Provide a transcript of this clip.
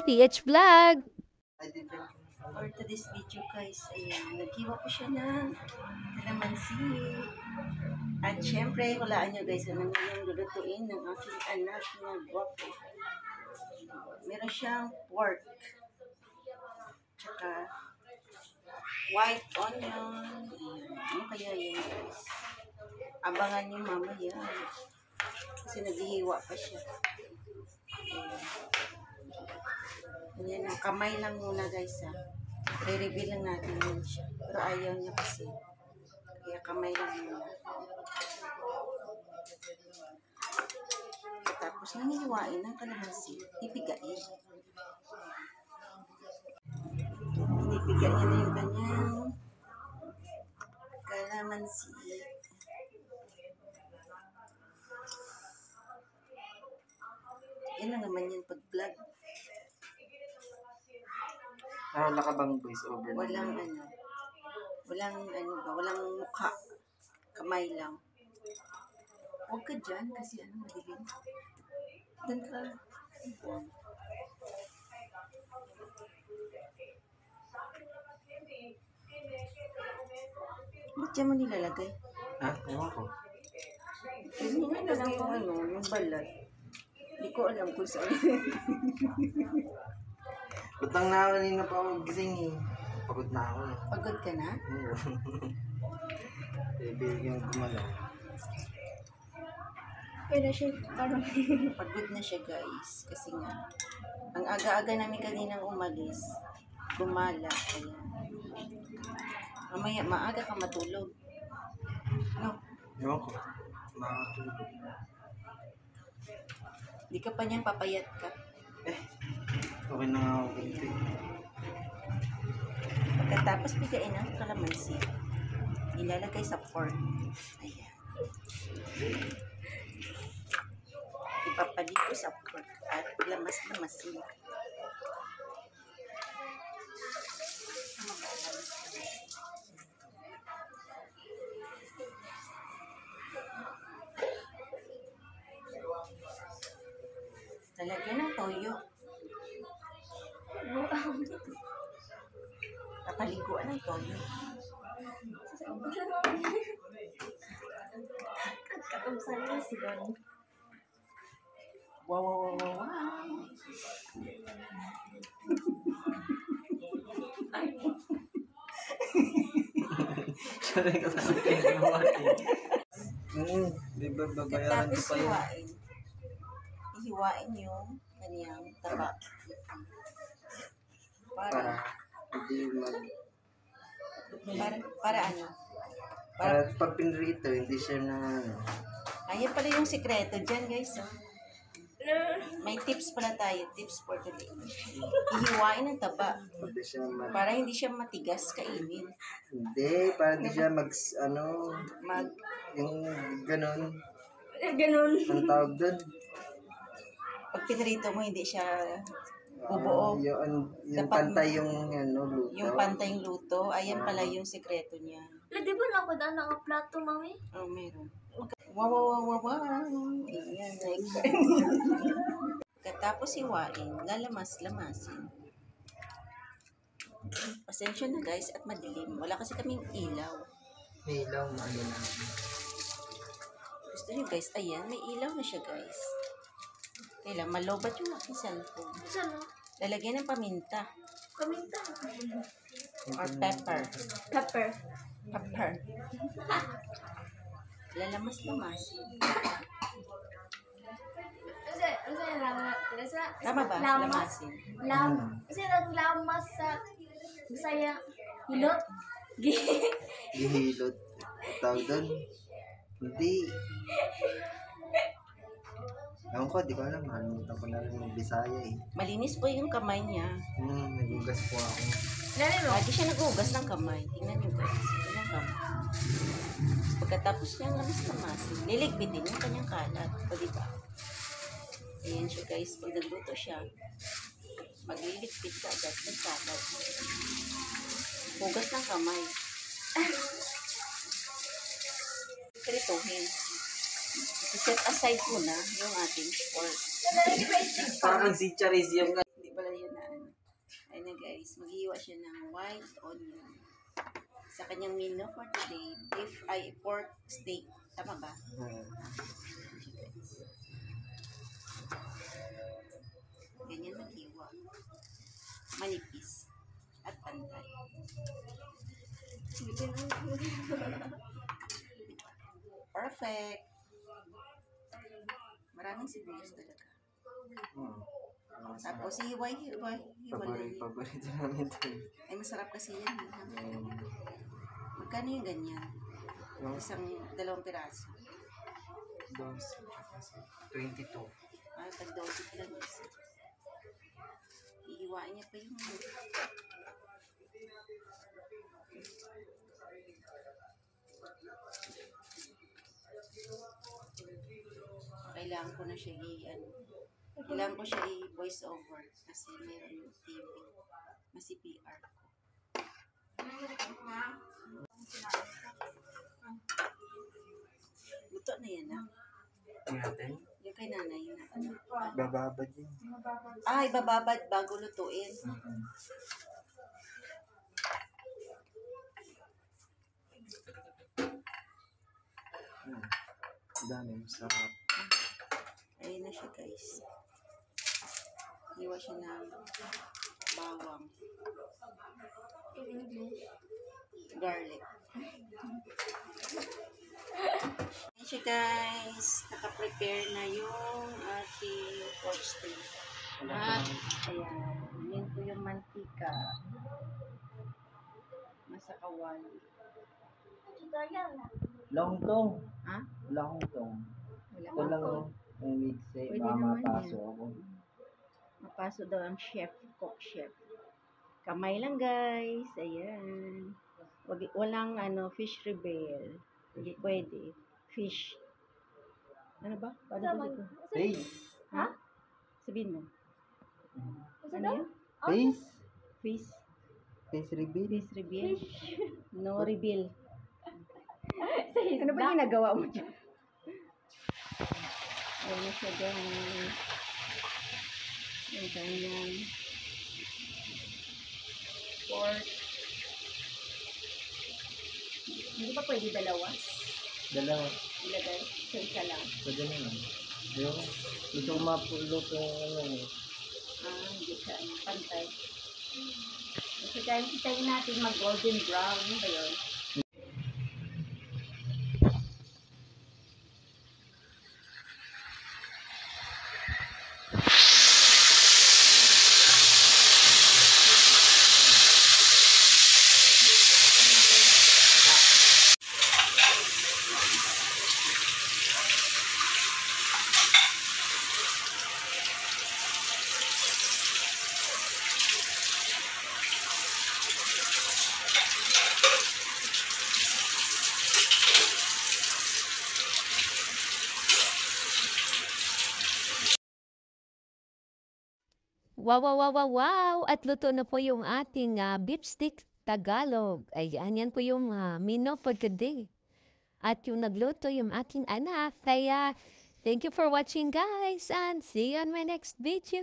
TH Vlog. For today's video guys, ayan, naghiwa ko siya ng kalamansi. At syempre, hulaan nyo guys, ano yung lulutuin ng aking anak na guwapo. Meron siyang pork. Tsaka white onion. Ano kaya yun guys? Abangan nyo mamaya. Kasi naghihiwa pa siya. Ayan, ang kamay lang muna guys ha. Re-reveal lang natin yun siya. Pero ayaw niya kasi. Kaya kamay lang muna. Tapos nangihiwain ng kalamansi. Ipigain. Inipigain niya na yung kanyang kalamansi. Yan lang naman yung pag-vlog. Wala ka bang voice over? Walang walang mukha. Kamay lang. Huwag ka dyan kasi madilim. Doon ka. Ba't dyan mo nilalagay? Ha? Ewan ko. Kasi nilalagay yung balat. Hindi ko alam kung saan. Butang na kanina pa ako gising eh. Pagod na ako eh. Pagod ka na? Baby yung gumalaw. Kaya siya parang pagod na siya guys. Kasi nga, ang aga-aga namin kaninang umalis, gumala. Kaya, mamaya maaga ka matulog. No? Ewan ko. Makakatulog. Di ka pa niyan papayat ka. Okay na nga ako. Pagkatapos bigain ang kalamansi, ilalagay sa pork. Ayan. Ipapalit ko sa pork at lamas-lamasin. Talagyan ng toyo. Papaliguan ng toyo. Katumsan na si Don. Wow. Sorry ka sa akin. Di ba babayaran ko Tapos pa yun? hiwain yung kanyang taba. Para hindi Para ano? Para pag pinrito, hindi siya na Ayan pala yung sikreto dyan guys. May tips pala tayo. Tips for today. Ihiwain ng taba. hindi siya Para hindi siya matigas kainin. Hindi, para hindi siya yung ganun. Ganun. Ang tawag doon? Pag pinrito mo, hindi siya bubuo. Yung Dapat pantay yung luto. Yung pantay luto. Ayan pala yung sikreto niya. Di ba nakadaan ang plato, mami? Oh, meron. Wow. Ayan. Katapos hiwain, lalamas-lamasin. Pasensya na guys at madilim. Wala kasi kaming ilaw. May ilaw na ano na. Gusto niyo guys, ayan, may ilaw na siya guys. Kailan, malobat yung aking cellphone. Saan? Lalagyan ng paminta. Kaminta. Or pepper. Pepper. Lalamas-lamasin. Kasi lamas. Tama ba? Lamasin. Kasi naglamas sa Bisaya. Hilot. Gihilot. Tawag doon? Hindi. Ewan ko, di ko alam. Nalimutan ko na rin ng Bisaya eh. Malinis po yung kamay niya. Nagugas po ako. Lagi siya nag-ugas ng kamay. Tingnan niyo guys. Tingnan kamay. Pagkatapos niyang lamas-lamasin, liligpitin yung kanyang kalat. O diba? Ayan siya guys. Pag nagluto siya, magliligpit ka agad ng kalat. Hugas ng kamay. Prituhin. set aside muna yung ating pork. Parang si Charis yung Hindi pala pala yun na ano. Ayun na guys, maghiwa siya ng white onion. Sa kanyang menu for today, pork steak. Tama ba? Ganyan maghiwa. Manipis. At pantay. Perfect. Maraming sibuyas talaga. Tapos hiwalay. Paborito namin ito. Ay, masarap kasi yan. Magkano yung ganyan? Dalawang piraso. 22. Tag-12 lang isa. Ihiwain niya pa yung kailangan ko na siya kailangan ko siya i-voice over kasi meron yung TV. Mas PR ko. Luto na yan Natin? Yung kay nanay yun. Bababad yun. Ibababad bago lutuin. Dami, sarap. Ayun na siya guys. Iwa siya ng bawang. Garlic. Ayun siya guys. Naka-prepare na yung ating pork steak. At ayan. Yan po yung mantika. Masakawan. Longtong. Ha? Longtong. Wala Ito lang ang mix eh. Pwede Baka naman mapaso yan. ako. Mapasok daw ang cook chef. Kamay lang guys. Ayan. Walang fish rebel. Hindi pwede. Fish. Ano ba? Paano ba dito? Face. Ha? Sabihin mo. Ano yun? Face. Fish. Face reveal. Fish rebel. No rebel. Ano ba ginagawa mo dyan? Ayan na siya guys. Yung kanyang pork. Hindi ba pwede dalawa? Dalawa. Ilagay sa isa lang. Pwede naman. Yung gusto ko mapulot yung ano eh. Hindi siya pantay. Kasi kaya hintayin natin mag-golden brown. Ano ba yun? Wow, wow, wow, wow, wow! At luto na po yung ating beef stick Tagalog. Ayan, yan po yung menu for today. At yung nagluto, yung aking anak. Kaya, thank you for watching guys and see you on my next video.